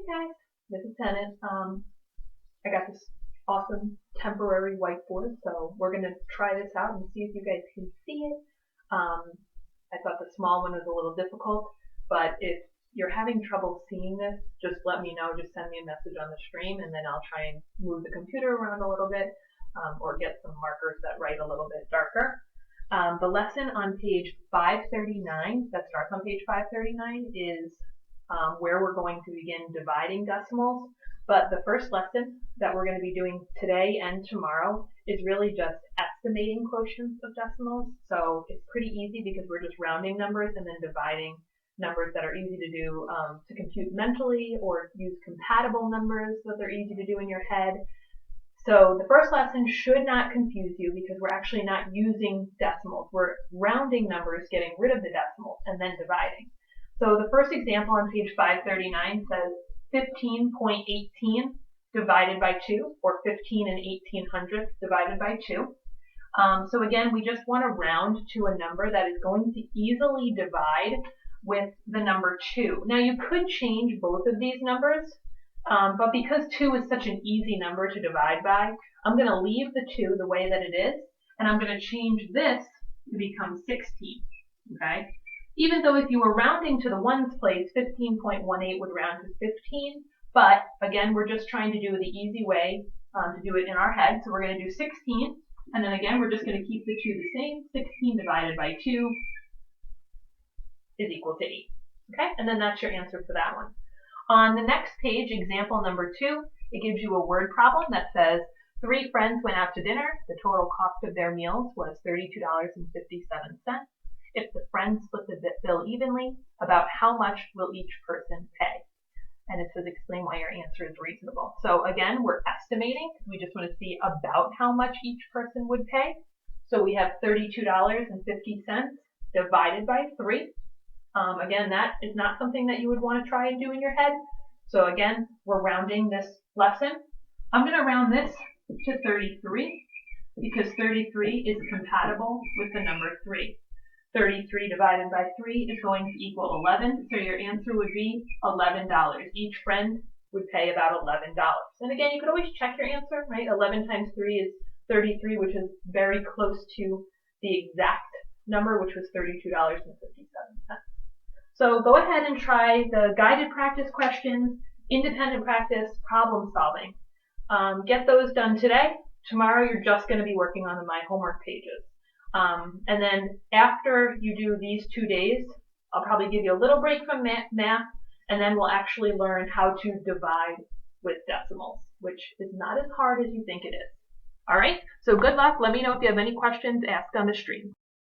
guys, this is Tennis. I got this awesome temporary whiteboard, so we're going to try this out and see if you guys can see it. I thought the small one was a little difficult, but if you're having trouble seeing this, just let me know. Just send me a message on the stream, and then I'll try and move the computer around a little bit, or get some markers that write a little bit darker. The lesson on page 539, that starts on page 539, is where we're going to begin dividing decimals. But the first lesson that we're going to be doing today and tomorrow is really just estimating quotients of decimals. So it's pretty easy because we're just rounding numbers and then dividing numbers that are easy to do to compute mentally, or use compatible numbers that they're easy to do in your head. So the first lesson should not confuse you because we're actually not using decimals. We're rounding numbers, getting rid of the decimals, and then dividing. So the first example on page 539 says 15.18 divided by 2, or 15 and 1800ths divided by 2. So again, we just want to round to a number that is going to easily divide with the number 2. Now you could change both of these numbers, but because 2 is such an easy number to divide by, I'm going to leave the 2 the way that it is, and I'm going to change this to become 16, okay? Even though if you were rounding to the ones place, 15.18 would round to 15, but again, we're just trying to do the easy way to do it in our head. So we're going to do 16, and then again, we're just going to keep the 2 the same. 16 divided by 2 is equal to 8, okay? And then that's your answer for that one. On the next page, example number 2, it gives you a word problem that says 3 friends went out to dinner. The total cost of their meals was $32.57. If the friends split the bill evenly, about how much will each person pay? And it says explain why your answer is reasonable. So again, we're estimating. We just want to see about how much each person would pay. So we have $32.50 divided by 3. Again, that is not something that you would want to try and do in your head. So again, we're rounding this lesson. I'm going to round this to 33 because 33 is compatible with the number 3. 33 divided by 3 is going to equal 11, so your answer would be $11. Each friend would pay about $11. And again, you could always check your answer, right? 11 times 3 is 33, which is very close to the exact number, which was $32.57. So go ahead and try the guided practice questions, independent practice, problem solving. Get those done today. Tomorrow, you're just going to be working on my homework pages. And then after you do these 2 days, I'll probably give you a little break from math, and then we'll actually learn how to divide with decimals, which is not as hard as you think it is. All right, so good luck. Let me know if you have any questions. Ask on the stream.